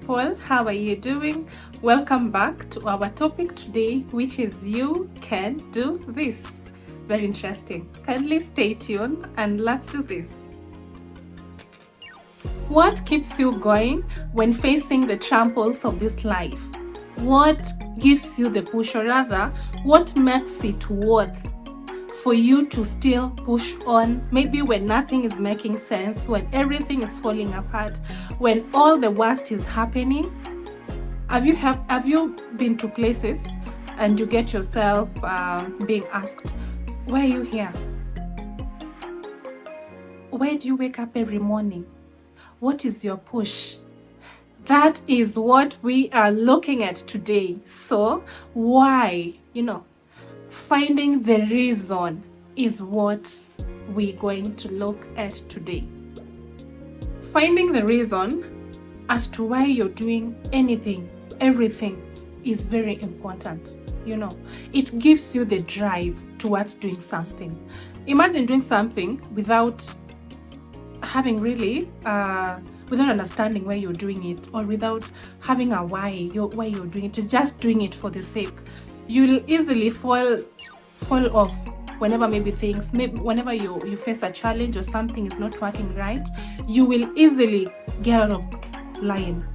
people, how are you doing? Welcome back to our topic today, which is you can do this. Very interesting. Kindly stay tuned and let's do this. What keeps you going when facing the tramples of this life? What gives you the push, or rather, what makes it worth for you to still push on, maybe when nothing is making sense, when everything is falling apart, when all the worst is happening? Have you been to places and you get yourself being asked, why are you here? Why do you wake up every morning? What is your push? That is what we are looking at today. So why, finding the reason is what we're going to look at today. Finding the reason as to why you're doing anything, everything is very important. It gives you the drive towards doing something. Imagine doing something without having really without understanding why you're doing it, or without having a why you're doing it. You're just doing it for the sake. You'll easily fall off whenever whenever you face a challenge or something is not working right. You will easily get out of line.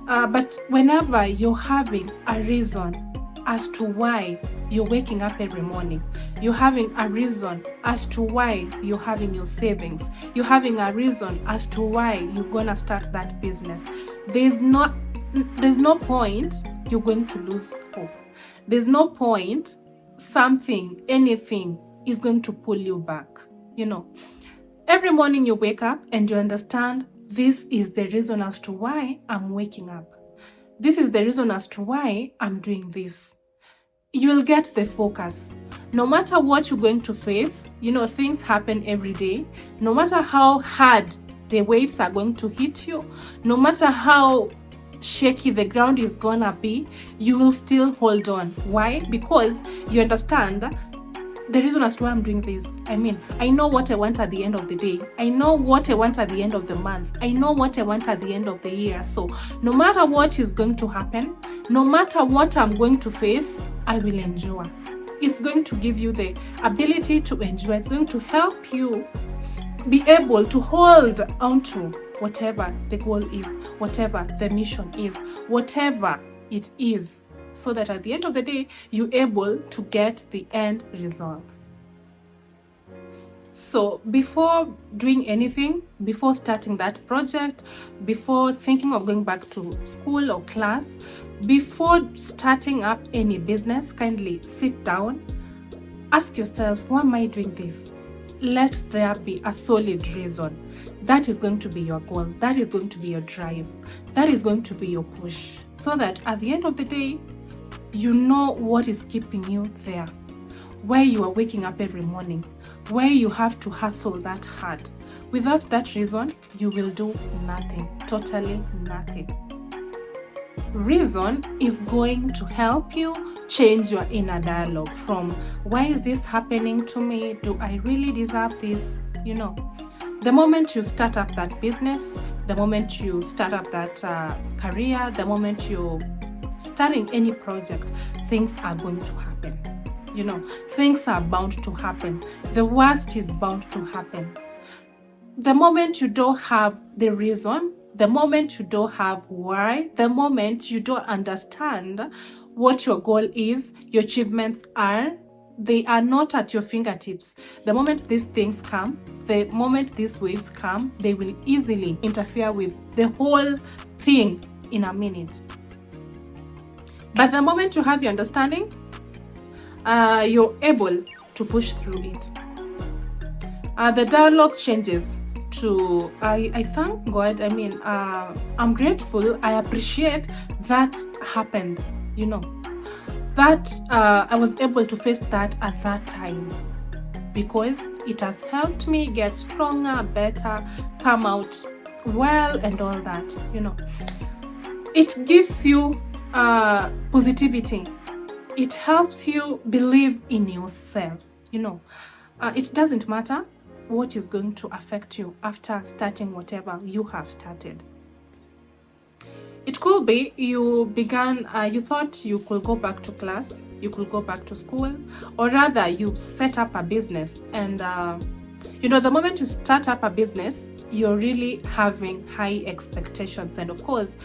But whenever you're having a reason as to why you're waking up every morning, you're having a reason as to why you're having your savings, you're having a reason as to why you're gonna start that business, there's no point you're going to lose hope. There's no point anything is going to pull you back. Every morning you wake up and you understand, this is the reason as to why I'm waking up. This is the reason as to why I'm doing this. You will get the focus. No matter what you're going to face, things happen every day. No matter how hard the waves are going to hit you, no matter how shaky the ground is gonna be, you will still hold on. Why? Because you understand the reason as to why I'm doing this. I know what I want at the end of the day. I know what I want at the end of the month. I know what I want at the end of the year. So no matter what is going to happen, no matter what I'm going to face, I will endure. It's going to give you the ability to endure. It's going to help you be able to hold on to whatever the goal is, whatever the mission is, whatever it is, so that at the end of the day, you're able to get the end results. So before doing anything, before starting that project, before thinking of going back to school or class, before starting up any business, kindly sit down, ask yourself, why am I doing this? Let there be a solid reason. That is going to be your goal. That is going to be your drive. That is going to be your push. So that at the end of the day, you know what is keeping you there. Why you are waking up every morning. Why you have to hustle that hard. Without that reason, you will do nothing. Totally nothing. Reason is going to help you change your inner dialogue from, why is this happening to me? Do I really deserve this? The moment you start up that business, the moment you start up that career, the moment you're starting any project, things are going to happen. Things are bound to happen. The worst is bound to happen. The moment you don't have the reason, the moment you don't have why, the moment you don't understand what your goal is, your achievements are, they are not at your fingertips. The moment these things come, the moment these waves come, they will easily interfere with the whole thing in a minute. But the moment you have your understanding, you're able to push through it. The dialogue changes to, I thank God. I'm grateful. I appreciate that happened, that I was able to face that at that time, because it has helped me get stronger, better, come out well, and all that. It gives you positivity. It helps you believe in yourself. It doesn't matter what is going to affect you after starting whatever you have started. It could be you you thought you could go back to class, you could go back to school, or rather you set up a business. And the moment you start up a business, you're really having high expectations, and of course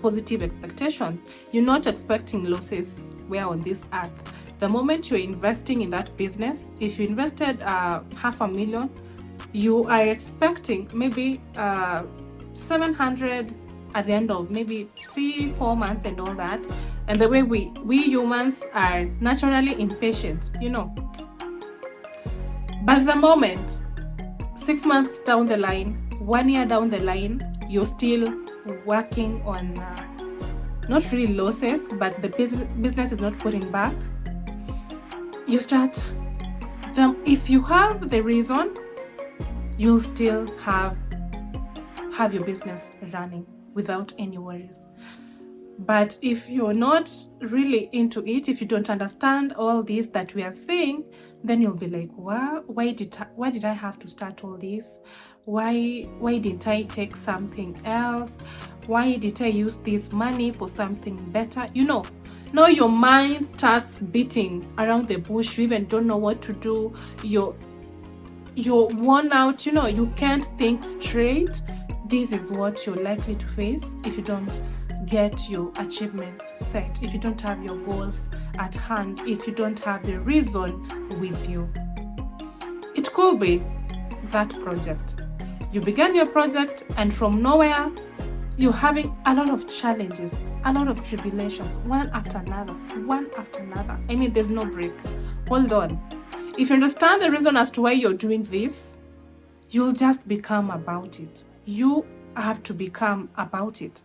positive expectations. You're not expecting losses. We're on this earth. The moment you're investing in that business, if you invested $500,000, you are expecting maybe 700 at the end of maybe 3-4 months and all that. And the way we humans are naturally impatient, but the moment 6 months down the line, 1 year down the line, you're still working on not really losses, but the business is not putting back, you start if you have the reason, you'll still have your business running without any worries. But if you're not really into it, if you don't understand all this that we are saying, then you'll be like, wow, why did I have to start all this? Why didn't I take something else? Why did I use this money for something better? Now your mind starts beating around the bush. You even don't know what to do. You're worn out. You can't think straight. This is what you're likely to face if you don't get your achievements set, if you don't have your goals at hand, if you don't have the reason with you. It could be that project. You began your project, and from nowhere, you're having a lot of challenges, a lot of tribulations, one after another. I mean, there's no break. Hold on. If you understand the reason as to why you're doing this, you'll just become about it. You have to become about it.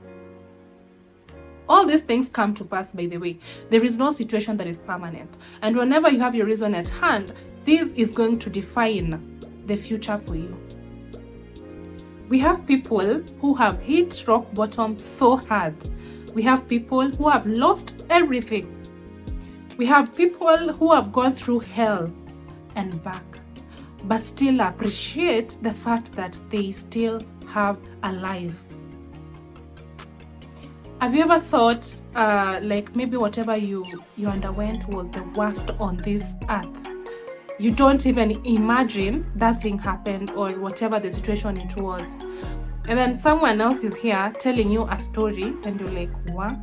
All these things come to pass, by the way. There is no situation that is permanent. And whenever you have your reason at hand, this is going to define the future for you. We have people who have hit rock bottom so hard. We have people who have lost everything. We have people who have gone through hell and back, but still appreciate the fact that they still have a life. Have you ever thought like maybe whatever you underwent was the worst on this earth? You don't even imagine that thing happened, or whatever the situation it was. And then someone else is here telling you a story and you're like, what?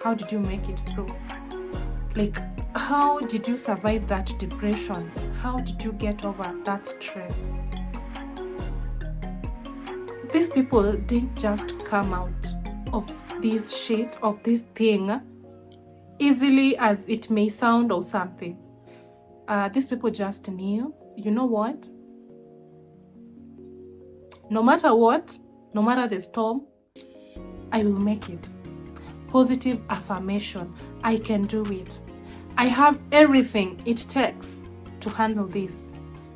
How did you make it through? Like, how did you survive that depression? How did you get over that stress? These people didn't just come out of this shit, of this thing, easily as it may sound or something. These people just knew, you know what? No matter what, no matter the storm, I will make it. Positive affirmation. I can do it. I have everything it takes to handle this.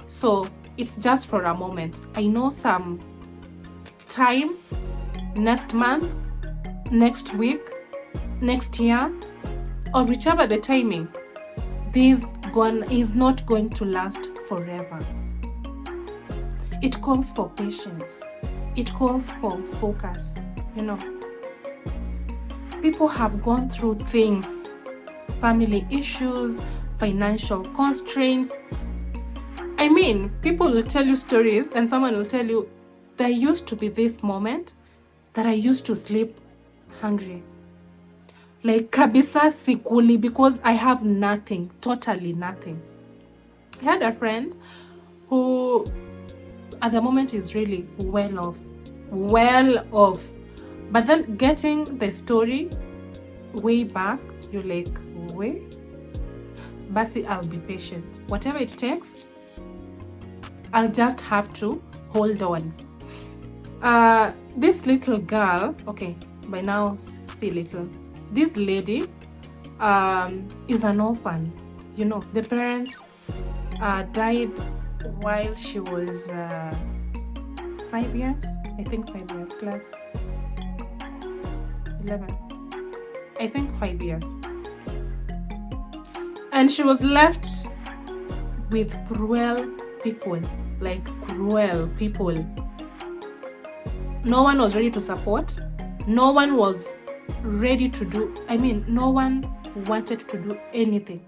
So it's just for a moment. I know some time, next month, next week, next year, or whichever the timing, this is not going to last forever. It calls for patience. It calls for focus. People have gone through things, family issues, financial constraints. I mean, people will tell you stories and someone will tell you, there used to be this moment that I used to sleep hungry. Like kabisa sikuli, because I have nothing, totally nothing. I had a friend who at the moment is really well off. But then getting the story way back, you're like, wait, Basi, I'll be patient. Whatever it takes, I'll just have to hold on. This little girl, okay, by now, see little. This lady is an orphan. The parents died while she was 5 years. I think 5 years, class 11. I think 5 years. And she was left with cruel people. Like cruel people. No one was ready to support. No one was ready to do, no one wanted to do anything.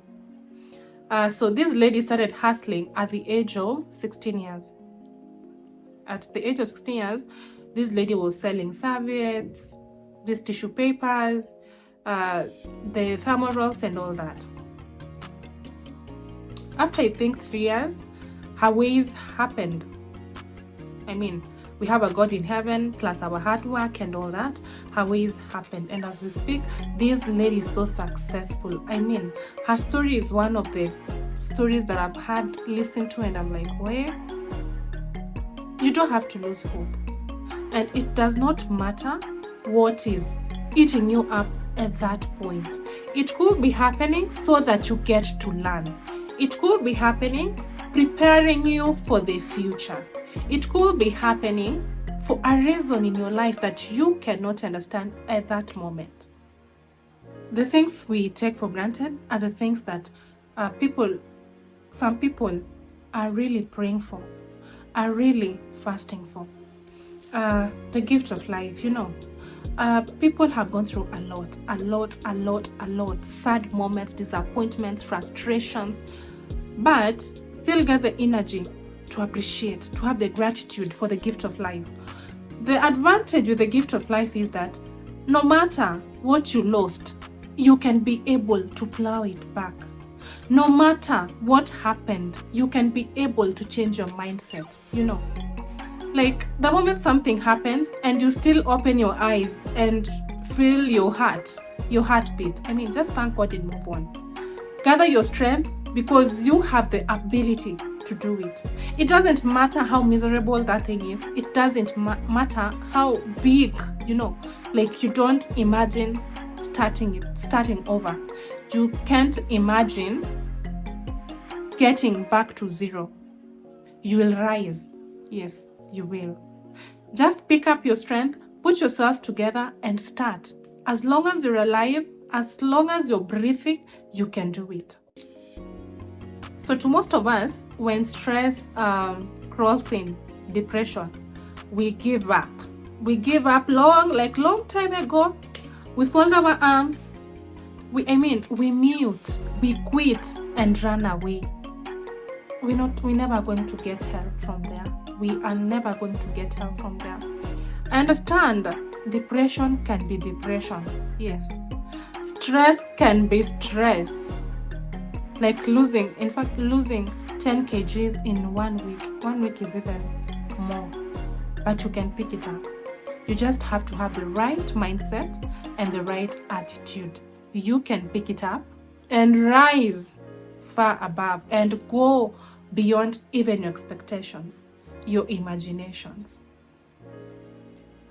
So this lady started hustling at the age of 16 years. At the age of 16 years, this lady was selling serviettes, these tissue papers, the thermal rolls and all that. After, I think, 3 years, her ways happened. We have a God in heaven, plus our hard work and all that. Her ways happened. And as we speak, this lady is so successful. Her story is one of the stories that I've had listened to, and I'm like, where? You don't have to lose hope. And it does not matter what is eating you up at that point. It could be happening so that you get to learn. It could be happening preparing you for the future. It could be happening for a reason in your life that you cannot understand at that moment. The things we take for granted are the things that some people are really praying for, are really fasting for. The gift of life, people have gone through a lot, sad moments, disappointments, frustrations, but still get the energy to appreciate, to have the gratitude for the gift of life. The advantage with the gift of life is that no matter what you lost, you can be able to plow it back. No matter what happened, you can be able to change your mindset, Like the moment something happens and you still open your eyes and feel your heartbeat, just thank God and move on. Gather your strength because you have the ability to do it. It doesn't matter how miserable that thing is. It doesn't matter how big, like you don't imagine starting over. You can't imagine getting back to zero. You will rise. Yes, you will. Just pick up your strength, put yourself together and start. As long as you're alive, as long as you're breathing, you can do it. So to most of us, when stress crawls in, depression, we give up. We give up long time ago. We fold our arms. We mute, we quit and run away. We're never going to get help from there. We are never going to get help from there. I understand depression can be depression. Yes. Stress can be stress. Like losing 10 kgs in 1 week. 1 week is even more. But you can pick it up. You just have to have the right mindset and the right attitude. You can pick it up and rise far above and go beyond even your expectations, your imaginations.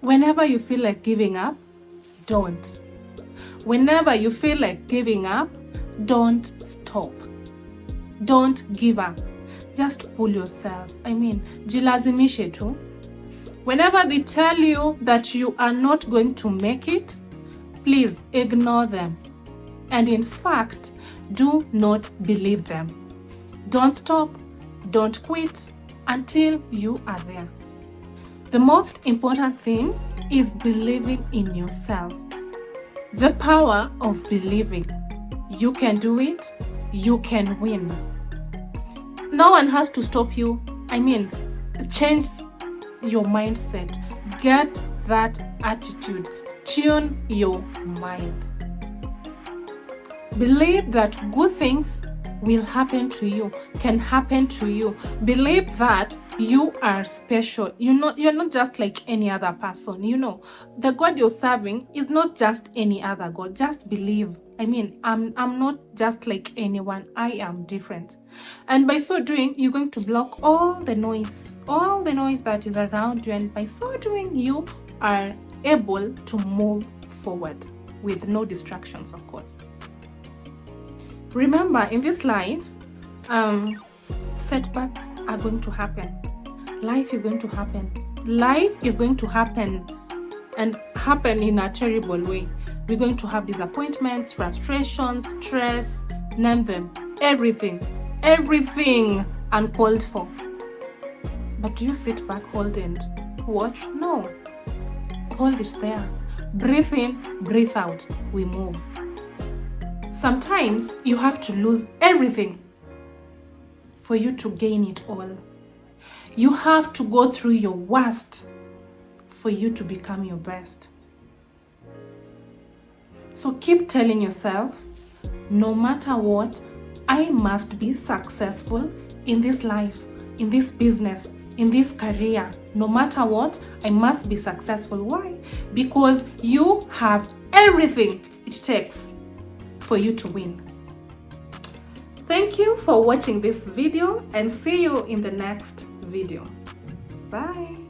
Whenever you feel like giving up, don't. Whenever you feel like giving up, don't stop. Don't give up. Just pull yourself. Jilazimishe tu. Whenever they tell you that you are not going to make it, please ignore them. And in fact, do not believe them. Don't stop. Don't quit until you are there. The most important thing is believing in yourself. The power of believing. You can do it. You can win. No one has to stop you. Change your mindset. Get that attitude. Tune your mind. Believe that good things will happen to you, can happen to you. Believe that you are special. You're not just like any other person. The God you're serving is not just any other God. Just believe. I'm not just like anyone. I am different. And by so doing, you're going to block all the noise that is around you. And by so doing, you are able to move forward with no distractions, of course. Remember, in this life, setbacks are going to happen. Life is going to happen. Life is going to happen and happen in a terrible way. We're going to have disappointments, frustrations, stress, name them. Everything uncalled for. But do you sit back, hold and watch? No. Hold it there. breathe in, breathe out, we move. Sometimes you have to lose everything for you to gain it all. You have to go through your worst for you to become your best. So keep telling yourself, no matter what, I must be successful in this life, in this business, in this career. No matter what, I must be successful. Why? Because you have everything it takes for you to win. Thank you for watching this video and see you in the next video. Bye.